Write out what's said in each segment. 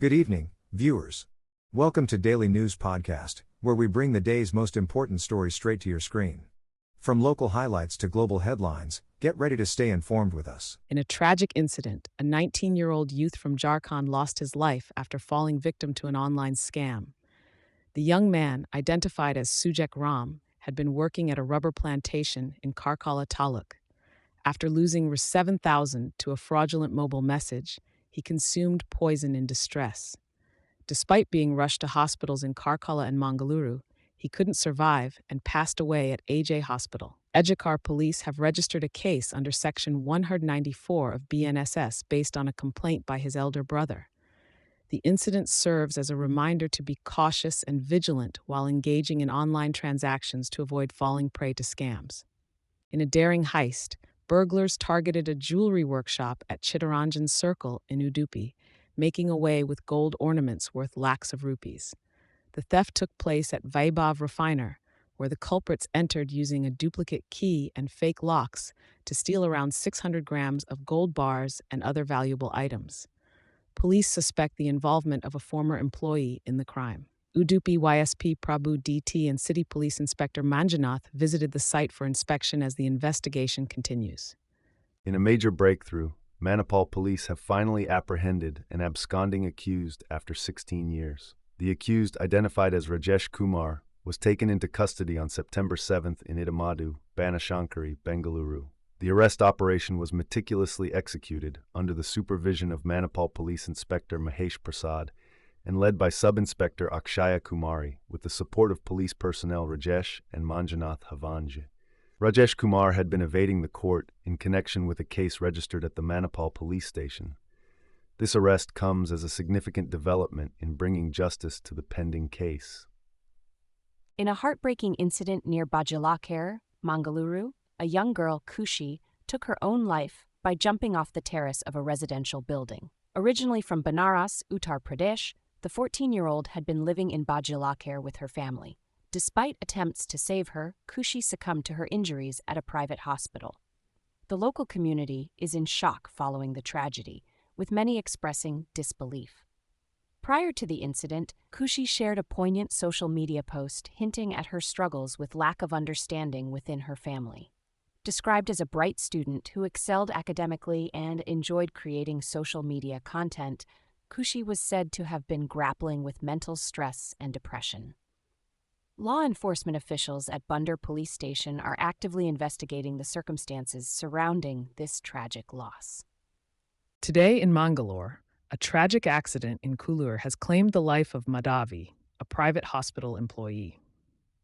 Good evening, viewers. Welcome to Daily News Podcast, where we bring the day's most important stories straight to your screen. From local highlights to global headlines, get ready to stay informed with us. In a tragic incident, a 19-year-old youth from Jharkhand lost his life after falling victim to an online scam. The young man, identified as Sujek Ram, had been working at a rubber plantation in Karkala taluk. After losing Rs 7,000 to a fraudulent mobile message, he consumed poison in distress. Despite being rushed to hospitals in Karkala and Mangaluru, he couldn't survive and passed away at AJ Hospital. Ejikar police have registered a case under Section 194 of BNSS based on a complaint by his elder brother. The incident serves as a reminder to be cautious and vigilant while engaging in online transactions to avoid falling prey to scams. In a daring heist, burglars targeted a jewelry workshop at Chittaranjan Circle in Udupi, making away with gold ornaments worth lakhs of rupees. The theft took place at Vaibhav Refiner, where the culprits entered using a duplicate key and fake locks to steal around 600 grams of gold bars and other valuable items. Police suspect the involvement of a former employee in the crime. Udupi YSP Prabhu DT and City Police Inspector Manjunath visited the site for inspection as the investigation continues. In a major breakthrough, Manipal police have finally apprehended an absconding accused after 16 years. The accused, identified as Rajesh Kumar, was taken into custody on September 7th in Idamadu, Banashankari, Bengaluru. The arrest operation was meticulously executed under the supervision of Manipal Police Inspector Mahesh Prasad and led by Sub-Inspector Akshaya Kumari with the support of police personnel Rajesh and Manjunath Havanj. Rajesh Kumar had been evading the court in connection with a case registered at the Manipal police station. This arrest comes as a significant development in bringing justice to the pending case. In a heartbreaking incident near Bajalakere, Mangaluru, a young girl, Kushi, took her own life by jumping off the terrace of a residential building. Originally from Banaras, Uttar Pradesh, the 14-year-old had been living in Bajalakere with her family. Despite attempts to save her, Kushi succumbed to her injuries at a private hospital. The local community is in shock following the tragedy, with many expressing disbelief. Prior to the incident, Kushi shared a poignant social media post hinting at her struggles with lack of understanding within her family. Described as a bright student who excelled academically and enjoyed creating social media content, Kushi was said to have been grappling with mental stress and depression. Law enforcement officials at Bunder Police Station are actively investigating the circumstances surrounding this tragic loss. Today in Mangalore, a tragic accident in Kulur has claimed the life of Madhavi, a private hospital employee.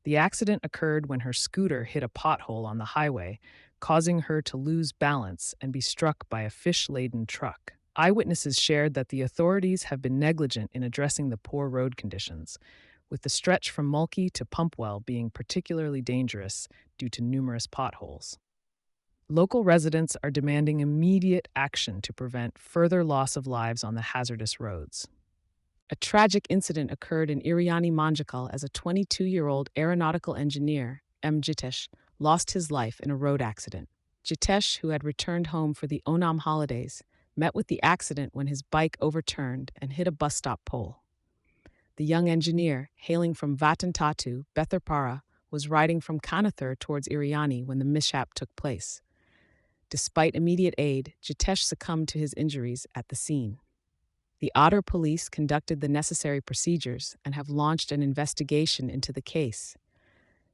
The accident occurred when her scooter hit a pothole on the highway, causing her to lose balance and be struck by a fish-laden truck. Eyewitnesses shared that the authorities have been negligent in addressing the poor road conditions, with the stretch from Mulki to Pumpwell being particularly dangerous due to numerous potholes. Local residents are demanding immediate action to prevent further loss of lives on the hazardous roads. A tragic incident occurred in Iriani Manjakal as a 22-year-old aeronautical engineer, M. Jitesh, lost his life in a road accident. Jitesh, who had returned home for the Onam holidays, met with the accident when his bike overturned and hit a bus stop pole. The young engineer, hailing from Vatantatu, Betharpara, was riding from Kanathur towards Iriani when the mishap took place. Despite immediate aid, Jitesh succumbed to his injuries at the scene. The Otter police conducted the necessary procedures and have launched an investigation into the case.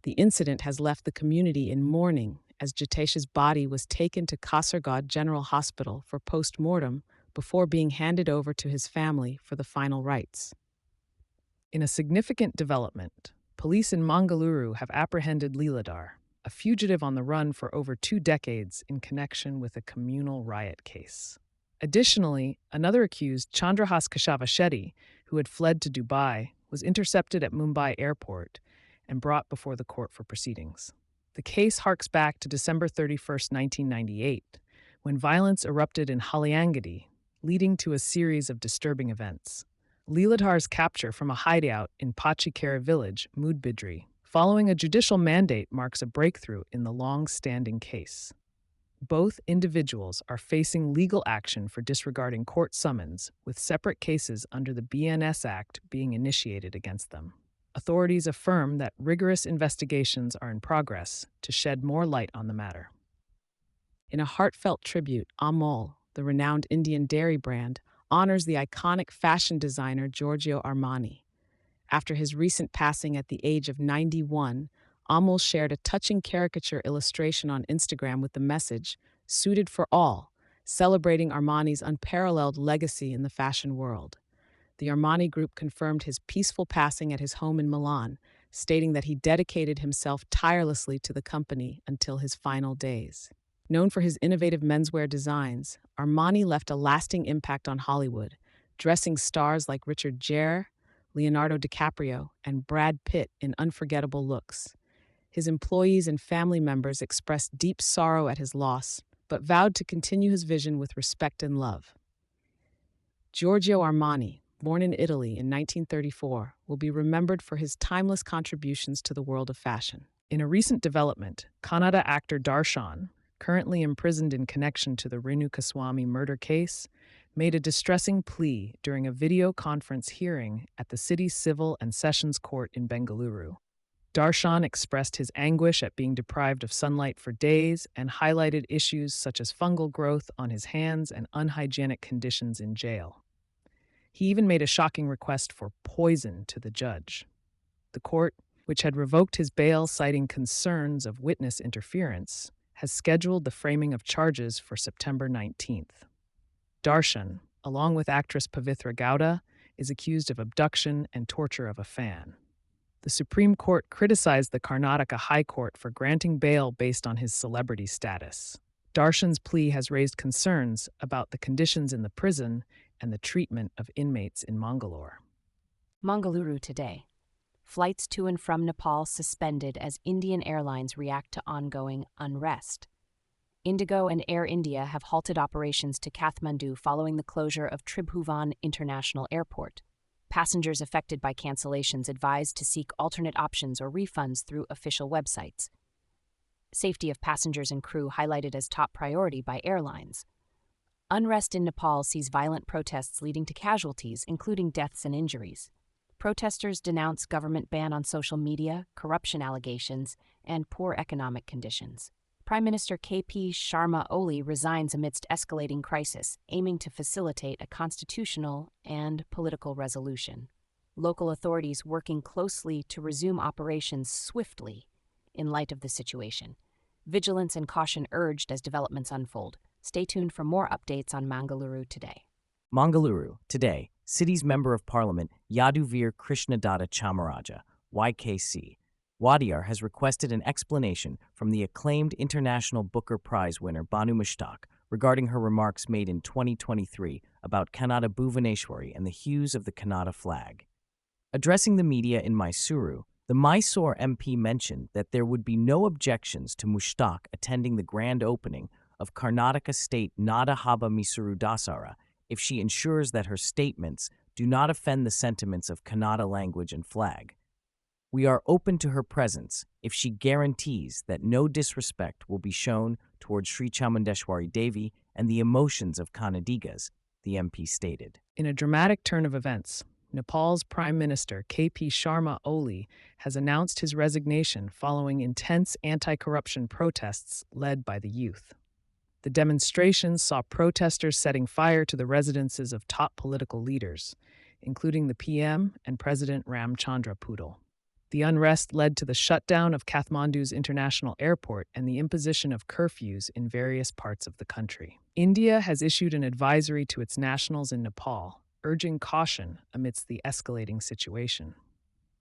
The incident has left the community in mourning as Jitesh's body was taken to Kasargod General Hospital for post-mortem before being handed over to his family for the final rites. In a significant development, police in Mangaluru have apprehended Leeladhar, a fugitive on the run for over 2 decades in connection with a communal riot case. Additionally, another accused, Chandrahas Keshava Shetty, who had fled to Dubai, was intercepted at Mumbai airport and brought before the court for proceedings. The case harks back to December 31, 1998, when violence erupted in Halyangadi, leading to a series of disturbing events. Leeladhar's capture from a hideout in Pachikera village, Mudbidri, following a judicial mandate marks a breakthrough in the long-standing case. Both individuals are facing legal action for disregarding court summons, with separate cases under the BNS Act being initiated against them. Authorities affirm that rigorous investigations are in progress to shed more light on the matter. In a heartfelt tribute, Amul, the renowned Indian dairy brand, honors the iconic fashion designer Giorgio Armani. After his recent passing at the age of 91, Amul shared a touching caricature illustration on Instagram with the message, "Suited for All," celebrating Armani's unparalleled legacy in the fashion world. The Armani Group confirmed his peaceful passing at his home in Milan, stating that he dedicated himself tirelessly to the company until his final days. Known for his innovative menswear designs, Armani left a lasting impact on Hollywood, dressing stars like Richard Gere, Leonardo DiCaprio, and Brad Pitt in unforgettable looks. His employees and family members expressed deep sorrow at his loss, but vowed to continue his vision with respect and love. Giorgio Armani, born in Italy in 1934, will be remembered for his timeless contributions to the world of fashion. In a recent development, Kannada actor Darshan, currently imprisoned in connection to the Renukaswamy murder case, made a distressing plea during a video conference hearing at the city's Civil and Sessions Court in Bengaluru. Darshan expressed his anguish at being deprived of sunlight for days and highlighted issues such as fungal growth on his hands and unhygienic conditions in jail. He even made a shocking request for poison to the judge. The court, which had revoked his bail citing concerns of witness interference, has scheduled the framing of charges for September 19th. Darshan, along with actress Pavitra Gowda, is accused of abduction and torture of a fan. The Supreme Court criticized the Karnataka High Court for granting bail based on his celebrity status. Darshan's plea has raised concerns about the conditions in the prison and the treatment of inmates in Mangalore. Mangaluru today. Flights to and from Nepal suspended as Indian airlines react to ongoing unrest. Indigo and Air India have halted operations to Kathmandu following the closure of Tribhuvan International Airport. Passengers affected by cancellations advised to seek alternate options or refunds through official websites. Safety of passengers and crew highlighted as top priority by airlines. Unrest in Nepal sees violent protests leading to casualties, including deaths and injuries. Protesters denounce government ban on social media, corruption allegations, and poor economic conditions. Prime Minister KP Sharma Oli resigns amidst escalating crisis, aiming to facilitate a constitutional and political resolution. Local authorities working closely to resume operations swiftly in light of the situation. Vigilance and caution urged as developments unfold. Stay tuned for more updates on Mangaluru today. Mangaluru, today, city's Member of Parliament Yaduvir Krishnadatta Chamaraja, YKC, Wadiyar has requested an explanation from the acclaimed International Booker Prize winner Banu Mushtaq regarding her remarks made in 2023 about Kannada Bhuvaneshwari and the hues of the Kannada flag. Addressing the media in Mysuru, the Mysore MP mentioned that there would be no objections to Mushtaq attending the grand opening of Karnataka State Nada Haba Mysuru Dasara if she ensures that her statements do not offend the sentiments of Kannada language and flag. We are open to her presence if she guarantees that no disrespect will be shown towards Sri Chamundeshwari Devi and the emotions of Kannadigas, the MP stated. In a dramatic turn of events, Nepal's Prime Minister KP Sharma Oli has announced his resignation following intense anti-corruption protests led by the youth. The demonstrations saw protesters setting fire to the residences of top political leaders, including the PM and President Ramchandra Poodle. The unrest led to the shutdown of Kathmandu's international airport and the imposition of curfews in various parts of the country. India has issued an advisory to its nationals in Nepal, urging caution amidst the escalating situation.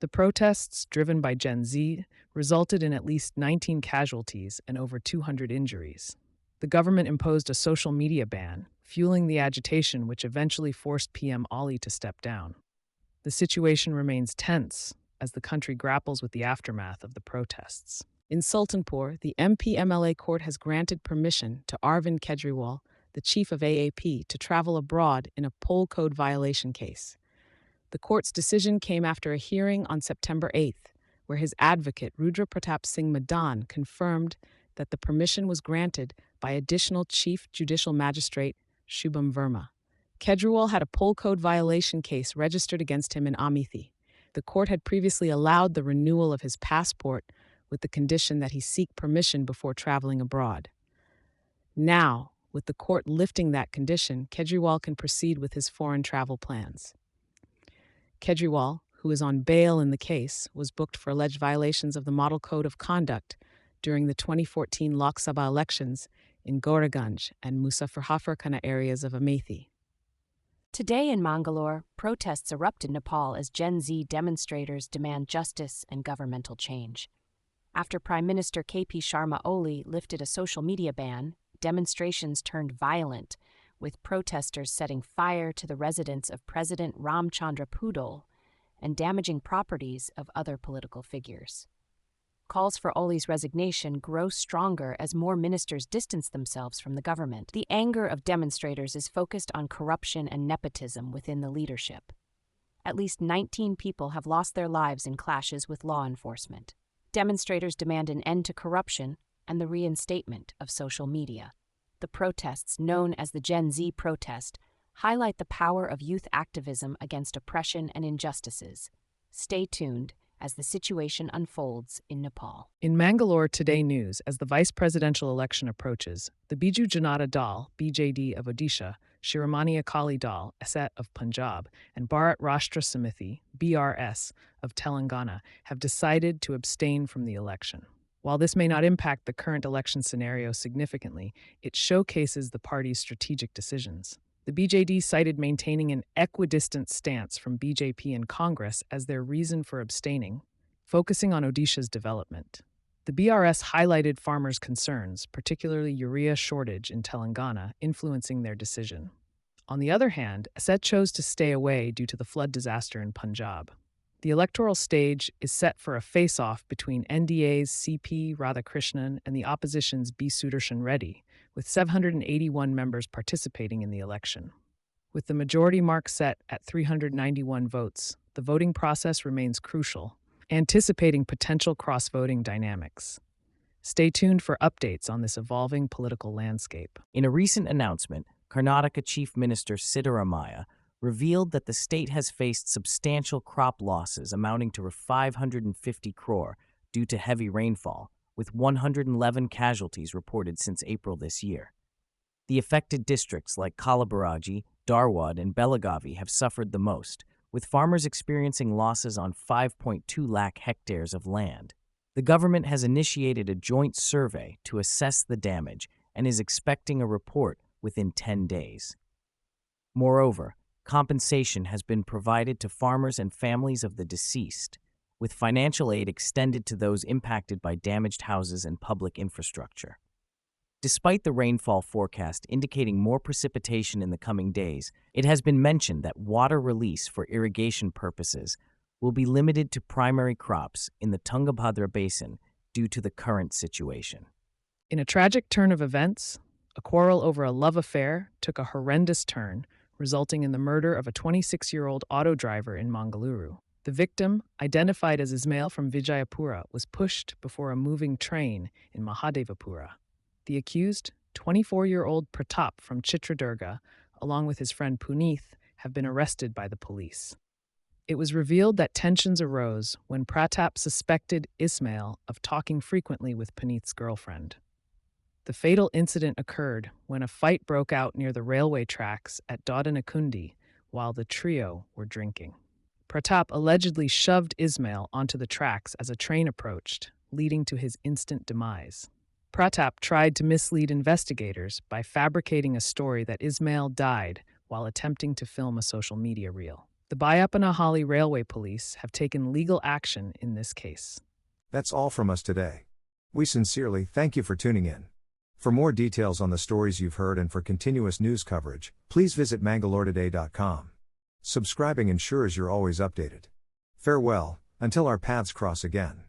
The protests, driven by Gen Z, resulted in at least 19 casualties and over 200 injuries. The government imposed a social media ban, fueling the agitation which eventually forced PM Ali to step down. The situation remains tense as the country grapples with the aftermath of the protests. In Sultanpur, the MP-MLA court has granted permission to Arvind Kejriwal, the chief of AAP, to travel abroad in a poll code violation case. The court's decision came after a hearing on September 8th, where his advocate Rudra Pratap Singh Madan confirmed that the permission was granted by additional Chief Judicial Magistrate Shubham Verma. Kejriwal had a poll code violation case registered against him in Amethi. The court had previously allowed the renewal of his passport with the condition that he seek permission before traveling abroad. Now, with the court lifting that condition, Kejriwal can proceed with his foreign travel plans. Kejriwal, who is on bail in the case, was booked for alleged violations of the Model Code of Conduct during the 2014 Lok Sabha elections in Goraganj and Muzaffarpurkhana areas of Amethi. Today in Mangalore, protests erupt in Nepal as Gen Z demonstrators demand justice and governmental change. After Prime Minister KP Sharma Oli lifted a social media ban, demonstrations turned violent, with protesters setting fire to the residence of President Ramchandra Pudole and damaging properties of other political figures. Calls for Oli's resignation grow stronger as more ministers distance themselves from the government. The anger of demonstrators is focused on corruption and nepotism within the leadership. At least 19 people have lost their lives in clashes with law enforcement. Demonstrators demand an end to corruption and the reinstatement of social media. The protests, known as the Gen Z protest, highlight the power of youth activism against oppression and injustices. Stay tuned as the situation unfolds in Nepal. In Mangalore Today News, as the vice presidential election approaches, the Biju Janata Dal, BJD of Odisha, Shiromani Akali Dal, SET of Punjab, and Bharat Rashtra Samiti, BRS, of Telangana have decided to abstain from the election. While this may not impact the current election scenario significantly, it showcases the party's strategic decisions. The BJD cited maintaining an equidistant stance from BJP and Congress as their reason for abstaining, focusing on Odisha's development. The BRS highlighted farmers' concerns, particularly urea shortage in Telangana, influencing their decision. On the other hand, SET chose to stay away due to the flood disaster in Punjab. The electoral stage is set for a face-off between NDA's CP Radhakrishnan and the opposition's B. Sudarshan Reddy, with 781 members participating in the election. With the majority mark set at 391 votes, the voting process remains crucial, anticipating potential cross-voting dynamics. Stay tuned for updates on this evolving political landscape. In a recent announcement, Karnataka Chief Minister Siddaramaiah revealed that the state has faced substantial crop losses amounting to 550 crore due to heavy rainfall, with 111 casualties reported since April this year. The affected districts like Kalabaraji, Dharwad, and Belagavi have suffered the most, with farmers experiencing losses on 5.2 lakh hectares of land. The government has initiated a joint survey to assess the damage and is expecting a report within 10 days. Moreover, compensation has been provided to farmers and families of the deceased, with financial aid extended to those impacted by damaged houses and public infrastructure. Despite the rainfall forecast indicating more precipitation in the coming days, it has been mentioned that water release for irrigation purposes will be limited to primary crops in the Tungabhadra Basin due to the current situation. In a tragic turn of events, a quarrel over a love affair took a horrendous turn, resulting in the murder of a 26-year-old auto driver in Mangaluru. The victim, identified as Ismail from Vijayapura, was pushed before a moving train in Mahadevapura. The accused, 24-year-old Pratap from Chitradurga, along with his friend Puneeth, have been arrested by the police. It was revealed that tensions arose when Pratap suspected Ismail of talking frequently with Puneeth's girlfriend. The fatal incident occurred when a fight broke out near the railway tracks at Dodanakundi while the trio were drinking. Pratap allegedly shoved Ismail onto the tracks as a train approached, leading to his instant demise. Pratap tried to mislead investigators by fabricating a story that Ismail died while attempting to film a social media reel. The Bayapanahali Railway Police have taken legal action in this case. That's all from us today. We sincerely thank you for tuning in. For more details on the stories you've heard and for continuous news coverage, please visit mangaloretoday.com. Subscribing ensures you're always updated. Farewell, until our paths cross again.